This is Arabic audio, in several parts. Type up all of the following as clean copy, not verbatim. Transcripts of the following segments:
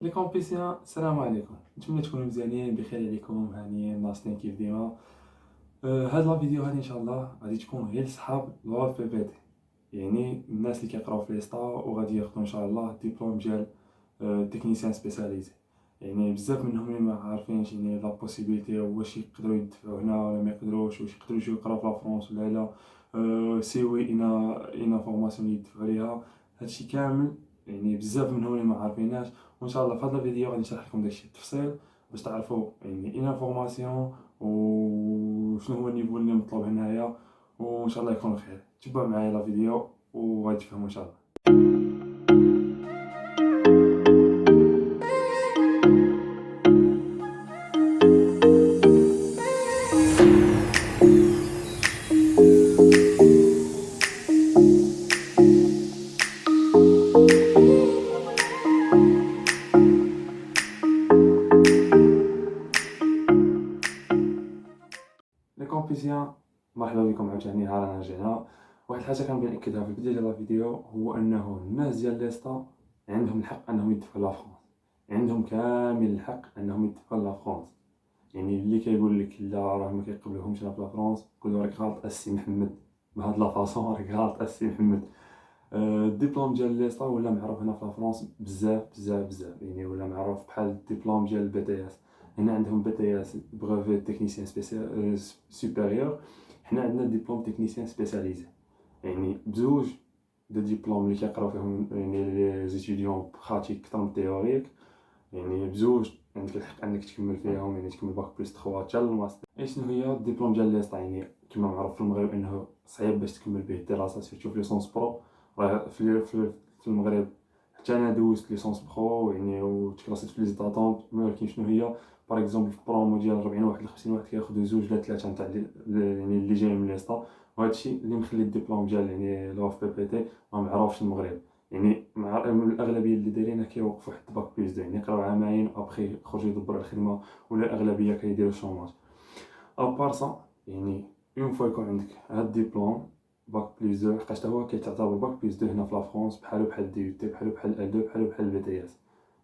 لي كومبيتيان السلام عليكم، نتمنى تكونوا مزيانين بخير عليكم هانيين ناشطين كيف ديما. هاد لا فيديو هادي ان شاء الله غادي تكون غير لصحاب لو اف بي تي، يعني الناس اللي كيقراو في ليسطا وغادي ياخذوا ان شاء الله ديبلوم ديال تكنيسيان سبيسياليزي. يعني بزاف منهم اللي ما عارفينش يعني لا بوسيبيليتي واش يقدروا يدفعوا هنا ولا ما يقدروش، واش يقدروا يجيو يقراو في لا فرنسا ولا لا. سي وي انا فورماسيون اللي يدفعوا ليها. هادشي كامل يعني بزاف منهم اللي ما عارفيناش، وان شاء الله في هذا الفيديو غادي نشرح لكم داكشي بالتفصيل باش تعرفوا يعني انا فورماسيون وشنو هو النيفو اللي مطلوب هنايا. وان شاء الله يكون خير، تبعوا معايا لا فيديو وغادي تفهموا ان شاء الله. لي كومبيتيان، مرحبا بكم عاوتاني. ها رانا رجعنا. واحد الحاجه كنبغي ناكدها في البدايه ديال لا فيديو هو انه الناس ديال ليسطا عندهم الحق انهم يدفعوا لا فرونس، عندهم كامل الحق انهم يدفعوا لا فرونس. يعني اللي كيقول لك لا راه ما كيقبلوهمش هنا في لا فرنسا، قول له راك غلط السي محمد، بهاد لا فاصون راك غلط السي محمد. الدبلوم ديال ليسطا ولا معروف هنا في فرنسا بزاف بزاف بزاف، يعني ولا معروف بحال الدبلوم ديال البي تي اس. هنا عندهم بي تي اس بروفي تكنيسيان سبيسيال سوبيريور، حنا عندنا دبلوم تكنيسيان سبيسياليزي. يعني بزوج دو ديبلوم اللي كيقراو فيهم يعني لي زيتيديون براتيك اكثر من تيوريك. يعني بزوج عندك الحق انك تكمل فيهم، يعني تكمل باك بلس 3 حتى الماستر. شنو هي الدبلوم ديال ليسطا؟ يعني كما معروف في المغرب انه صعيب باش تكمل به الدراسه سيرتو في ليسونس برو. راه في المغرب حتى انا دوزت ليسونس برو يعني وتكلاسيت في لي زيتاتونط، ولكن شنو هي باغ اكزومبل في البرومو ديال 40 واحد ل 50 واحد كياخذوا زوج لا ثلاثه نتاع يعني اللي جاي من ليسطا. وهادشي اللي مخلي الدبلوم ديال يعني لو اف بي بي تي ما معروفش في المغرب. يعني مع الاغلبيه اللي دايرينها كيوقفوا حتى باك بلس 2، يعني يقراو عامين ابخي يخرجوا يدبروا على الخدمه، ولا الاغلبيه كيديروا شوماج. ابار سا يعني اون فوا يكون عندك هاد الدبلوم باك بلس 2، حقاش هو كيتعتبر باك بلس 2 هنا في لا فرونس بحالو بحال دي يو تي، بحالو بحال ال 2، بحالو بحال البي تي اس.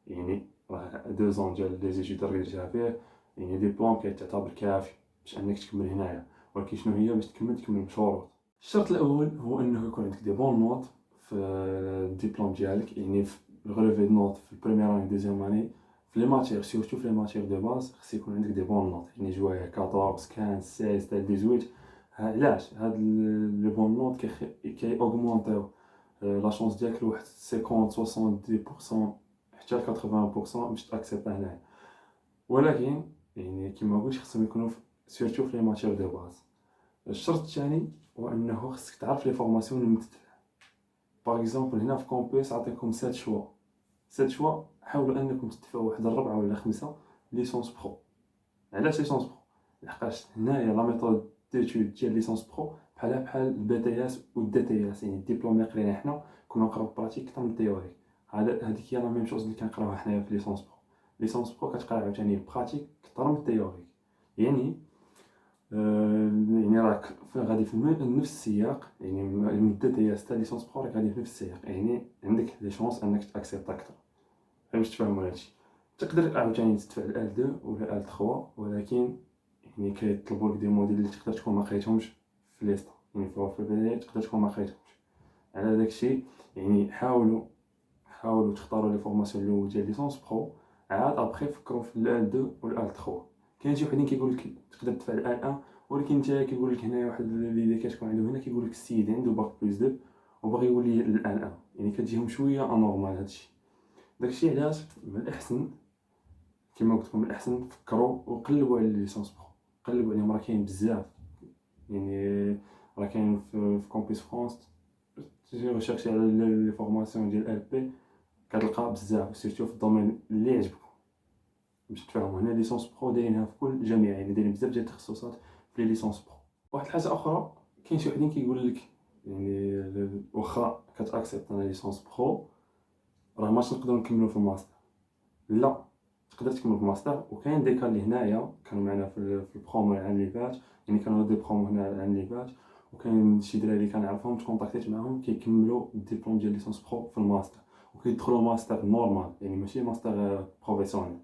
يعني راه 2 ديال لي زيتود درتيها فيه، يعني ديبلوم كيتعتبر كافي باش انك تكمل هنايا. ولكن شنو هي باش تكمل بشروط. الشرط الاول هو انه يكون عندك دي بون نوت في الدبلوم ديالك، يعني في الغلوفي دو نوت في البريمير اني دوزيام اني في لي ماتير، سورتو في لي ماتير دو باز خص يكون عندك دي بون نوت، يعني جوايا 14 15 16 حتى 18. علاش هاد لي بون نوت كي اوغمونطيو لا شونس ديالك لواحد 50 70% حتى ل 80% باش تاكسبتا هنايا. ولكن يعني كيما قلت خصهم يكونوا سورتو في لي ماتير دو باز. الشرط الثاني هو انه خصك تعرف لي فورماسيون اللي متدفع. باغ اكزومبل هنا في كومبيس عطيكم 7 شوا، 7 شوا حاولوا انكم تدفعوا واحد الربعه ولا خمسه ليسونس برو. علاش ليسونس برو؟ لحقاش هنايا لا ميثود ديتود ديال ليسونس برو بحال البي تي اس و الدي تي اس، يعني الدبلوم اللي قرينا حنا كنا نقراو براتيك اكثر من التيوريك. هذيك هي لا ميم شوز اللي كنقراوها حنايا في ليسونس برو. ليسونس برو كتقرا عاوتاني براتيك اكثر من التيوريك. يعني يعني راك غادي في نفس السياق، يعني المدة ديال ستة ليسونس برو راك غادي في نفس السياق، يعني عندك لي شونس انك تاكسبت اكثر. باش تفهموا هادشي تقدر عاوتاني تدفع ال 2 ولا ال 3، ولكن يعني كيطلبوا لك دي موديل اللي تقدر تكون ما قريتهمش في ليستا، يعني في البداية تقدر تكون ما قريتهمش. على داكشي يعني حاولوا تختاروا لي فورماسيون الاول ديال ليسونس برو، عاد ابخي فكروا في ال 2 وال 3. كاين شي وحدين كيقول لك تقدر تدفع ال 1، ولكن نتا كيقول لك هنايا واحد اللي كتكون عندهم هنا كيقول لك السيد عنده باك بلس 2 وباغي يولي ال 1، يعني كتجيهم شويه انورمال هادشي. داكشي علاش من الاحسن كما قلت لكم من الاحسن فكروا وقلبوا على ليسونس برو، قلبوا عليهم راه كاين بزاف. يعني راه كاين في كومبيس فرونس تجي ريشيرشي على لي فورماسيون ديال ال بي كتلقى بزاف، سيرتو في الدومين اللي يعجبكم. باش تفهموا هنا ليسونس برو دايرينها في كل الجامعه، يعني دايرين بزاف ديال التخصصات في لي ليسونس برو. واحد الحاجه اخرى، كاين شي وحدين كيقول لك يعني واخا كتاكسبت انا ليسونس برو راه ماش نقدروا نكملوا في الماستر. لا، تقدر تكمل في الماستر. وكاين دي كان اللي هنايا كانوا معنا في البرومو العام اللي فات، يعني كانوا دي برومو هنا العام اللي فات، وكاين شي دراري كنعرفهم تكونتاكتيت معاهم كيكملوا الدبلوم ديال ليسونس برو في الماستر. وكيدخلوا ماستر نورمال، يعني ماشي ماستر بروفيسيونيل.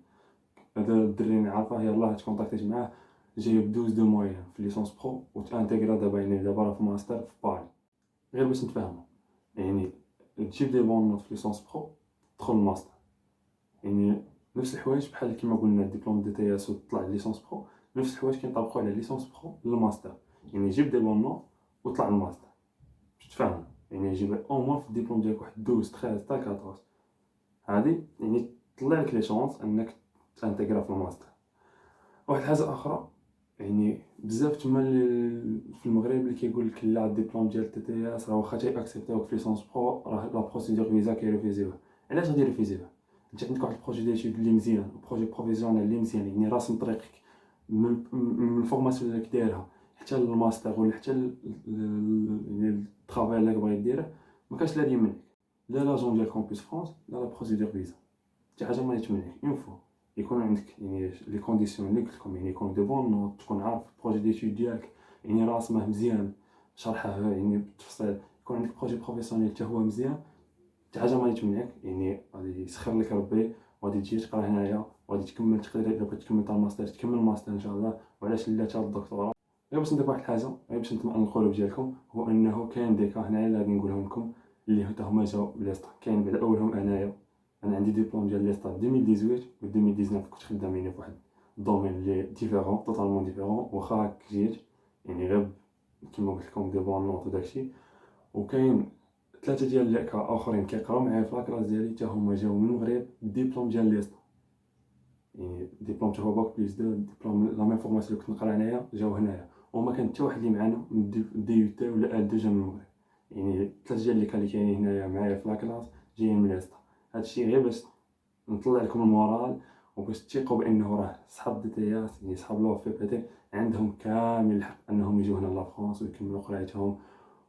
هذا الدري نعرفه يلاه تكونتاكتيت معاه جايب 12 دو موين في ليسونس برو وتانتيغرا دابا، يعني دابا راه في ماستر في باري. غير باش نتفاهموا، يعني تجيب دي بون نوت في ليسونس برو تدخل الماستر، يعني نفس الحوايج بحال كيما قلنا الدبلوم دي تي اس وتطلع ليسونس برو، نفس الحوايج كينطبقوا على ليسونس برو للماستر. يعني جيب دي بون نوت وطلع الماستر باش تفاهموا، يعني جيب او موان في الدبلوم ديالك واحد 12 13 حتى 14، هادي يعني طلع لك لي شونس انك تانتيغرا في الماستر. واحد الحاجه اخرى، يعني بزاف تما في المغرب اللي كيقول لك لا الدبلوم ديال تي تي اس راه واخا تي اكسبتيوك في ليسونس برو راه لا بروسيدور فيزا كيريفيزيوه. علاش غادي يريفيزيوه؟ انت عندك واحد البروجي ديال اللي مزيان، بروجي بروفيسيونيل اللي مزيان، يعني راسم طريقك من الفورماسيون اللي دايرها حتى للماستر ولا حتى يعني الترافاي اللي باغي ديره، ما كاش لا يمنعك لا لاجون ديال كومبوس فرانس لا لا بروسيدور فيزا، حتى حاجه ما يتمنعك. اون فوا يكون عندك يعني لي كونديسيون اللي قلت لكم، يعني يكون دي بون نوت، تكون عارف البروجي ديتود ديالك يعني راسمه مزيان شرحه يعني بالتفصيل، يكون عندك بروجي بروفيسيونيل حتى هو مزيان، حتى حاجه ما يتمنعك. يعني غادي يسخر لك ربي وغادي تجي تقرا هنايا وغادي تكمل، تقدر الا بغيت تكمل تاع الماستر تكمل الماستر ان شاء الله، وعلاش لا حتى الدكتوراه. غير باش نضيف واحد الحاجه، غير باش نطمئن القلوب ديالكم، هو انه كاين دي كا هنايا اللي غادي نقولهم لكم اللي حتى هما جاو بليستا. كاين بعد اولهم انايا، انا عندي ديبلوم ديال ليستا 2018 و 2019 كنت خدام يعني في واحد الدومين اللي ديفيرون توتالمون ديفيرون، واخا هاك جيت يعني غير كيما قلت لكم دي بون نوت وداكشي. وكاين 3 ديال اللي اخرين كيقراو معايا في لاكلاس ديالي حتى هما جاو من المغرب بالديبلوم ديال ليستا، يعني ديبلوم تاع باك بليس 2 ديبلوم لا ميم فورماسيون اللي كنت نقرا هنايا جاو هنايا، وما كان حتى واحد اللي معانا من دي يو تي ولا ال 2 جا من المغرب. يعني 3 ديال اللي كاينين هنايا معايا في لاكلاس جايين من ليستا. هادشي غير باش نطلع لكم المورال وباش تثقوا بانه راه صحاب دي تي اس، يعني صحاب لو في بي تي عندهم كامل الحق انهم يجوا هنا لفرنسا ويكملوا قرايتهم،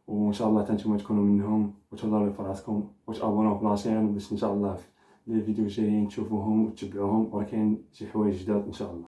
وان شاء الله نتوما تكونوا منهم وتهلاو في راسكم وتابوناو في لاشين باش ان شاء الله في لي فيديو جايين تشوفوهم وتتبعوهم، وراه كاين شي حوايج جداد ان شاء الله.